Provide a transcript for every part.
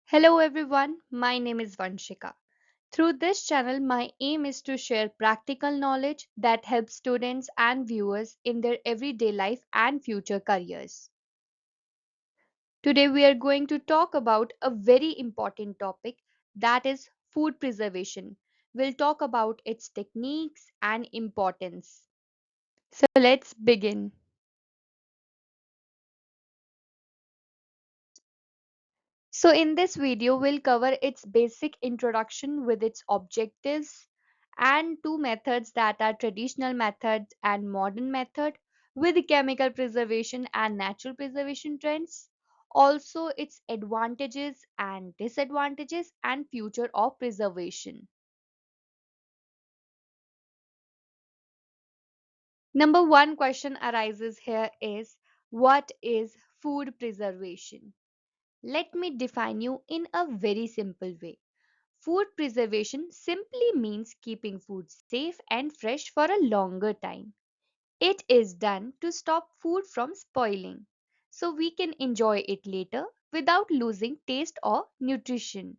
Hello everyone, my name is Vanshika. Through this channel, my aim is to share practical knowledge that helps students and viewers in their everyday life and future careers. Today, we are going to talk about a very important topic, that is food preservation. We'll talk about its techniques and importance. So, let's begin. So in this video, we'll cover its basic introduction with its objectives and two methods that are traditional method and modern method with chemical preservation and natural preservation trends. Also its advantages and disadvantages and future of preservation. Number one question arises here is, what is food preservation? Let me define you in a very simple way. Food preservation simply means keeping food safe and fresh for a longer time. It is done to stop food from spoiling so we can enjoy it later without losing taste or nutrition.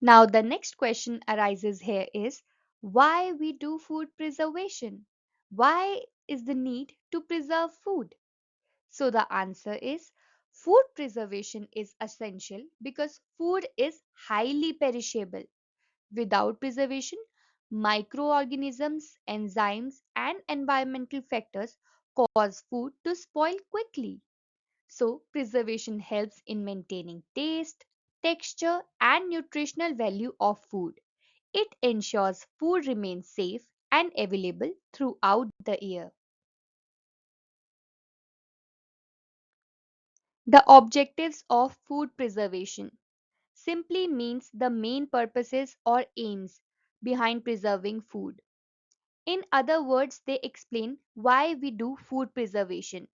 Now, the next question arises here is, why we do food preservation? Why is the need to preserve food? So, the answer is food preservation is essential because food is highly perishable. Without preservation, microorganisms, enzymes, and environmental factors cause food to spoil quickly. So, preservation helps in maintaining taste, texture, and nutritional value of food. It ensures food remains safe and available throughout the year. The objectives of food preservation simply means the main purposes or aims behind preserving food. In other words, they explain why we do food preservation.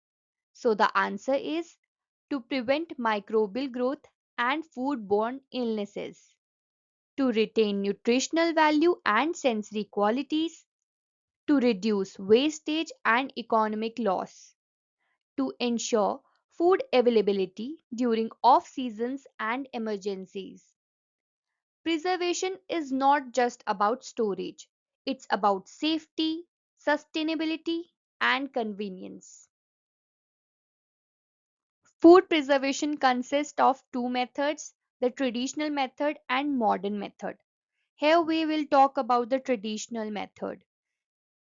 So the answer is to prevent microbial growth and foodborne illnesses, to retain nutritional value and sensory qualities, to reduce wastage and economic loss, to ensure food availability during off seasons and emergencies. Preservation is not just about storage, it's about safety, sustainability, and convenience. Food preservation consists of two methods, the traditional method and modern method. Here we will talk about the traditional method.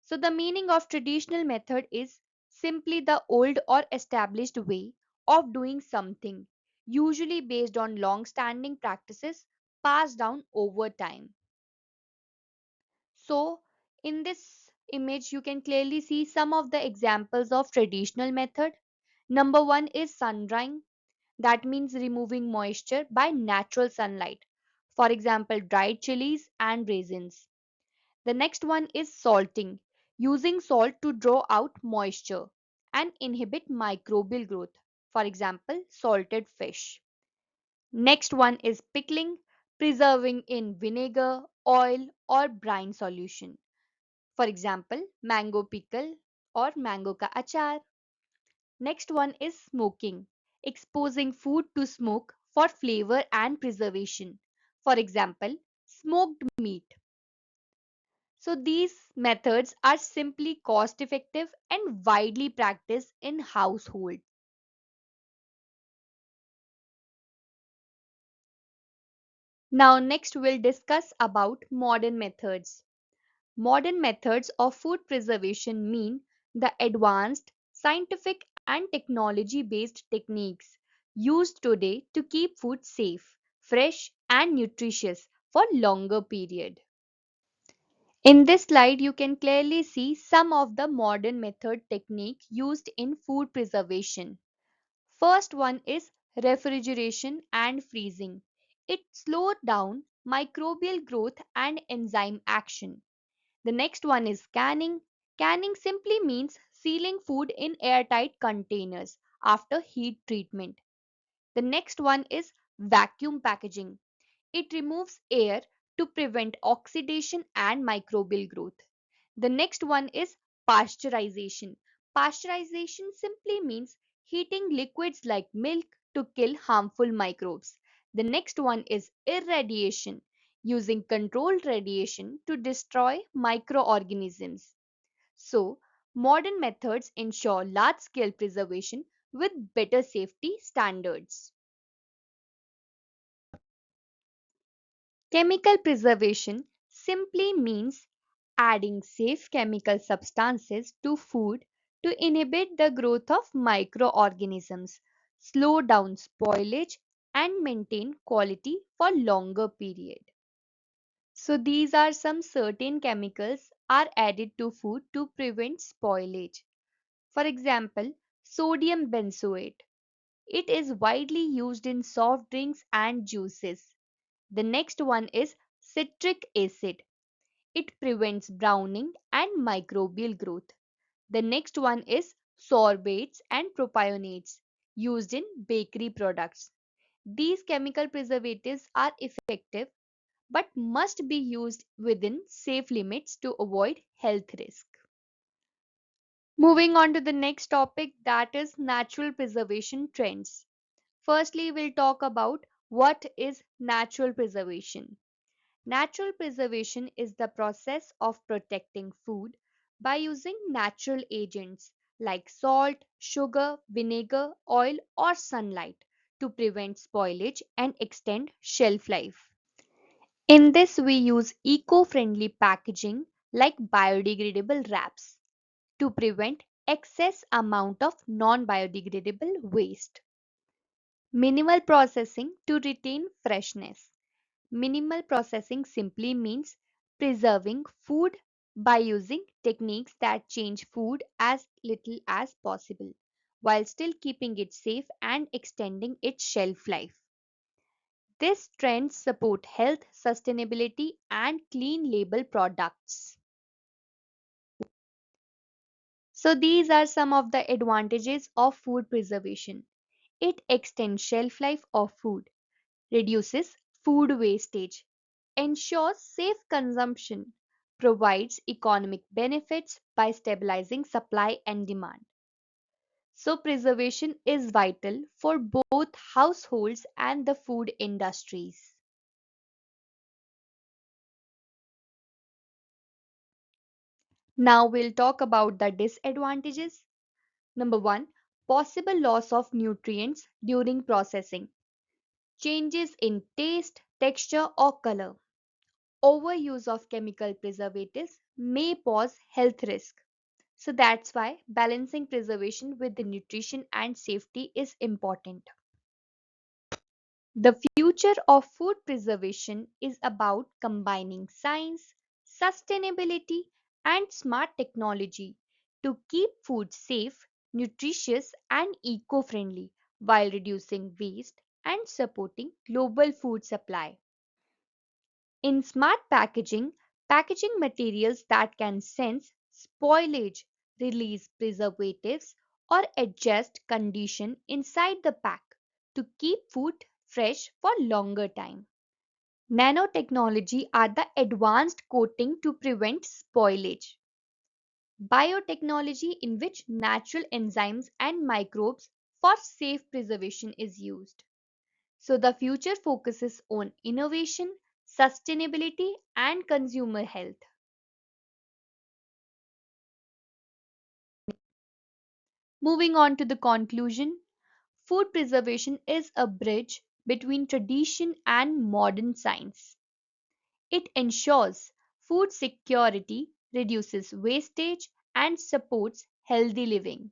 So the meaning of traditional method is simply the old or established way of doing something, usually based on long standing practices passed down over time. So, in this image, you can clearly see some of the examples of traditional method. Number one is sun drying, that means removing moisture by natural sunlight. For example, dried chilies and raisins. The next one is salting, using salt to draw out moisture and inhibit microbial growth. For example, salted fish. Next one is pickling, preserving in vinegar, oil, or brine solution. For example, mango pickle or mango ka achar. Next one is smoking, exposing food to smoke for flavor and preservation. For example, smoked meat. So these methods are simply cost effective and widely practiced in households. Now next we'll discuss about modern methods. Modern methods of food preservation mean the advanced, scientific, and technology based techniques used today to keep food safe, fresh, and nutritious for longer period. In this slide, you can clearly see some of the modern method technique used in food preservation. First one is refrigeration and freezing. It slowed down microbial growth and enzyme action. The next one is canning. Canning simply means sealing food in airtight containers after heat treatment. The next one is vacuum packaging. It removes air to prevent oxidation and microbial growth. The next one is pasteurization. Pasteurization simply means heating liquids like milk to kill harmful microbes. The next one is irradiation, using controlled radiation to destroy microorganisms. So, modern methods ensure large scale preservation with better safety standards. Chemical preservation simply means adding safe chemical substances to food to inhibit the growth of microorganisms, slow down spoilage, and maintain quality for longer period. So these are some certain chemicals are added to food to prevent spoilage. For example, sodium benzoate. It is widely used in soft drinks and juices. The next one is citric acid. It prevents browning and microbial growth. The next one is sorbates and propionates used in bakery products. These chemical preservatives are effective but must be used within safe limits to avoid health risk. Moving on to the next topic, that is natural preservation trends. Firstly, we'll talk about what is natural preservation. Natural preservation is the process of protecting food by using natural agents like salt, sugar, vinegar, oil, or sunlight to prevent spoilage and extend shelf life. In this, we use eco friendly packaging like biodegradable wraps to prevent excess amount of non biodegradable waste. Minimal processing to retain freshness. Minimal processing simply means preserving food by using techniques that change food as little as possible while still keeping it safe and extending its shelf life. These trends support health, sustainability, and clean label products. So, these are some of the advantages of food preservation. It extends shelf life of food, reduces food wastage, ensures safe consumption, provides economic benefits by stabilizing supply and demand. So, preservation is vital for both households and the food industries. Now, we'll talk about the disadvantages. Number one, possible loss of nutrients during processing, changes in taste, texture, or color. Overuse of chemical preservatives may cause health risk. So that's why balancing preservation with the nutrition and safety is important. The future of food preservation is about combining science, sustainability, and smart technology to keep food safe, nutritious, and eco friendly while reducing waste and supporting global food supply. In smart packaging, packaging materials that can sense spoilage, release preservatives, or adjust condition inside the pack to keep food fresh for longer time. Nanotechnology are the advanced coating to prevent spoilage. Biotechnology in which natural enzymes and microbes for safe preservation is used. So the future focuses on innovation, sustainability, and consumer health. Moving on to the conclusion, food preservation is a bridge between tradition and modern science. It ensures food security, reduces wastage, and supports healthy living.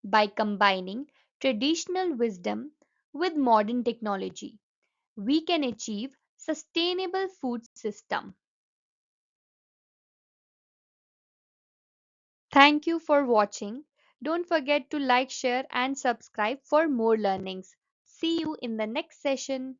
By combining traditional wisdom with modern technology, we can achieve sustainable food system. Thank you for watching. Don't forget to like, share, and subscribe for more learnings. See you in the next session.